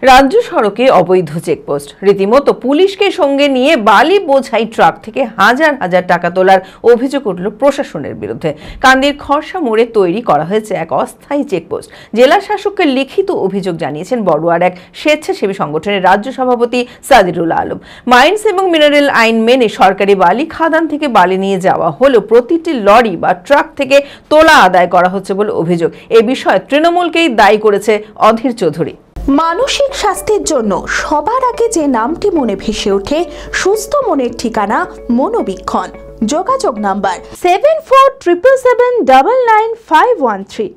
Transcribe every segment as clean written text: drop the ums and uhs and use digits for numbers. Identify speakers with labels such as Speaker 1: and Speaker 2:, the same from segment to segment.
Speaker 1: রাজ্য সড়কে অবৈধ চেকপোস্ট, রীতিমতো পুলিশকে সঙ্গে নিয়ে বালি বোঝাই ট্রাক থেকে হাজার হাজার টাকা তোলার অভিযোগ উঠল প্রশাসনের বিরুদ্ধে। কান্দির খরসা মোড়ে তৈরি করা হয়েছে এক অস্থায়ী চেকপোস্ট। জেলা শাসককে লিখিত অভিযোগ জানিয়েছেন বড়ুয়ার এক স্বেচ্ছাসেবী সংগঠনের রাজ্য সভাপতি সাদিরুল আলম। মাইন্স এবং মিনারেল আইন মেনে সরকারি বালি খাদান থেকে বালি নিয়ে যাওয়া হলেও প্রতিটি লরি বা ট্রাক থেকে তোলা আদায় করা হচ্ছে বলে অভিযোগ। এ বিষয়ে তৃণমূলকেই দায়ী করেছে অধীর চৌধুরী।
Speaker 2: মানসিক স্বাস্থ্যের জন্য সবার আগে যে নামটি মনে ভেসে ওঠে, সুস্থ মনের ঠিকানা মনোবীক্ষণ। যোগাযোগ নাম্বার 7477799513।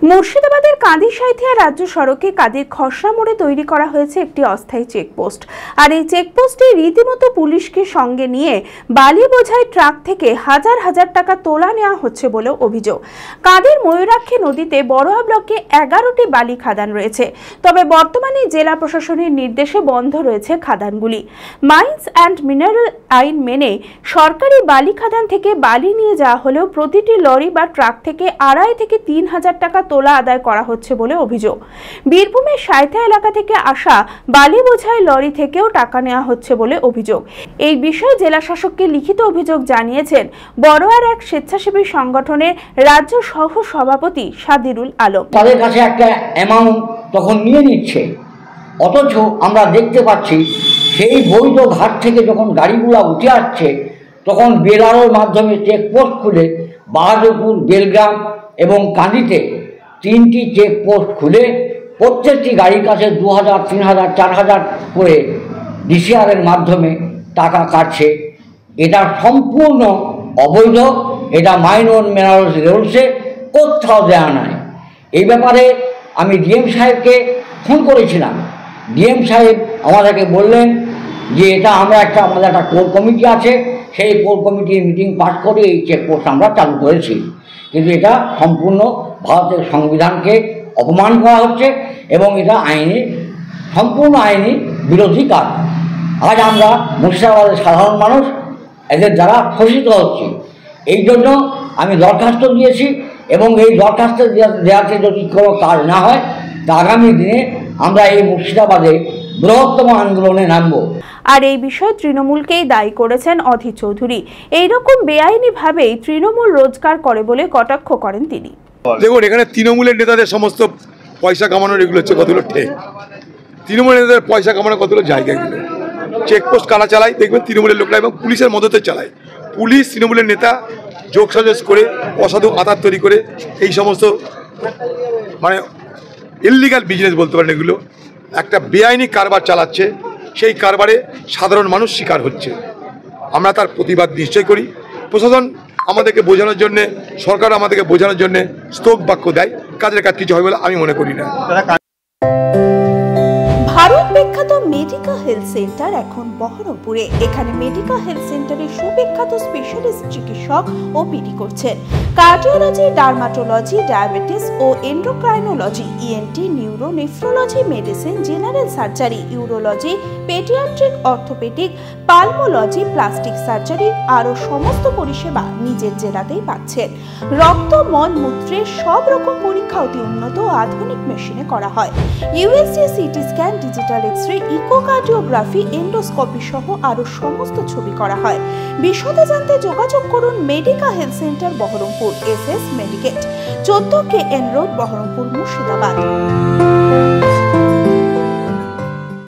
Speaker 2: মুর্শিদাবাদের কাঁদি সাঁইথিয়া রাজ্য সড়কে কাঁদির খসড়া মোড়ে তৈরি করা হয়েছে একটি অস্থায়ী চেকপোস্ট। আর এই চেকপোস্টে রীতিমতো পুলিশকে সঙ্গে নিয়ে বালি বোঝাই ট্রাক থেকে হাজার হাজার টাকা তোলা নেওয়া হচ্ছে বলে অভিযোগ। কাঁদির ময়ূরাক্ষী নদীতে বড়ুয়া ব্লকে 11টি বালি খাদান রয়েছে, তবে বর্তমানে জেলা প্রশাসনের নির্দেশে বন্ধ রয়েছে খাদানগুলি। মাইন্স অ্যান্ড মিনারেল আইন মেনে সরকারি বালি খাদান থেকে বালি নিয়ে যাওয়া হলেও প্রতিটি লরি বা ট্রাক থেকে 2.5 থেকে 3 হাজার টাকা তোলা আদায় করা হচ্ছে বলে অভিযোগ। বীরভূমের সাঁইথিয়া এলাকা থেকে আসা বালি বোঝাই লরি থেকেও টাকা নেওয়া হচ্ছে বলে অভিযোগ। এই বিষয়ে জেলা শাসককে লিখিত অভিযোগ জানিয়েছেন বড়ুয়ার এক স্বেচ্ছাসেবী সংগঠনের রাজ্য সহ সভাপতি সাদিরুল আলম।
Speaker 3: তাদের কাছে একটা অ্যামাউন্ট তখন নিয়ে নিচ্ছে, অথচ আমরা দেখতে পাচ্ছি সেই বৈধ ঘাট থেকে যখন গাড়িগুলো উঠে আসছে তখন বেলারোর মাধ্যমে চেকপোস্ট খুলে বাহাদুরপুর, বেলগ্রাম এবং কাঁদিতে 3টি চেকপোস্ট খুলে প্রত্যেকটি গাড়ির কাছে 2000, 3000, 4000 করে ডিসিআরের মাধ্যমে টাকা কাটছে। এটা সম্পূর্ণ অবৈধ, এটা মাইন অন মিনারেলস রুলসে কোথাও দেওয়া নাই। এই ব্যাপারে আমি ডিএম সাহেবকে ফোন করেছিলাম। ডিএম সাহেব আমাদেরকে বললেন যে এটা আমাদের একটা কোর কমিটি আছে, সেই কোর কমিটির মিটিং পাস করে এই চেকপোস্ট আমরা চালু করেছি। কিন্তু এটা সম্পূর্ণ ভারতের সংবিধানকে অপমান করা হচ্ছে এবং এটা সম্পূর্ণ আইনি বিরোধী কাজ। আজ আমরা মুর্শিদাবাদের সাধারণ মানুষ এদের দ্বারা শোষিত হচ্ছি। এই জন্য আমি দরখাস্ত দিয়েছি এবং এই দরখাস্ত দেওয়াতে যদি কোনো কাজ না হয় তা আগামী দিনে আমরা এই মুর্শিদাবাদে বৃহত্তম আন্দোলনে নামব।
Speaker 2: আর এই বিষয়ে তৃণমূলকেই দায়ী করেছেন অধীর চৌধুরী। এইরকম বেআইনিভাবেই তৃণমূল রোজগার করে বলে কটাক্ষ করেন তিনি।
Speaker 4: দেখুন, এখানে তৃণমূলের নেতাদের সমস্ত পয়সা কামানোর এগুলো হচ্ছে কতগুলো ঠেক। তৃণমূলের নেতাদের পয়সা কামানোর কতগুলো জায়গাগুলো চেকপোস্ট কারা চালায় দেখবেন তৃণমূলের লোকরা, এবং পুলিশের মদতে চালায়। পুলিশ তৃণমূলের নেতা যোগসাজস করে অসাধু আধার তৈরি করে এই সমস্ত মানে ইললিগাল বিজনেস বলতে পারেন, এগুলো একটা বেআইনি কারবার চালাচ্ছে। সেই কারবারে সাধারণ মানুষ শিকার হচ্ছে। আমরা তার প্রতিবাদ নিশ্চয় করি। প্রশাসন আমাদেরকে বোঝানোর জন্যে, সরকার আমাদেরকে বোঝানোর জন্যে স্তোক বাক্য দেয়, কাজের কাজ কিছু হয় বলে আমি মনে করি না।
Speaker 2: ভারত বিখ্যাত মেডিকা হেলথ সেন্টার এখন বহরমপুরে। এখানে মেডিকা হেলথ সেন্টারে সুবিখ্যাত স্পেশালিস্ট চিকিৎসক ওপিডি করছেন। কার্ডিওলজি, ডার্মাটোলজি, ডায়াবেটিস ও endocrinology, ENT, neuro, nephrology, medicine, general surgery, urology, paediatric, orthopaedic, pulmonology, plastic surgery আরও সমস্ত পরিষেবা নিজের জেলাতেই পাচ্ছেন। রক্ত, মল, মূত্রের সব রকম পরীক্ষা অতি উন্নত ও আধুনিক মেশিনে করা হয়। USG, CT scan, digital X-ray, echocardiography, endoscopy সহ আরও সমস্ত ছবি করা হয়। বিশদে জানতে যোগাযোগ করুন Medica health centre Baharampur, SS medicate, 14 KN road, Baharampur, Murshidabad.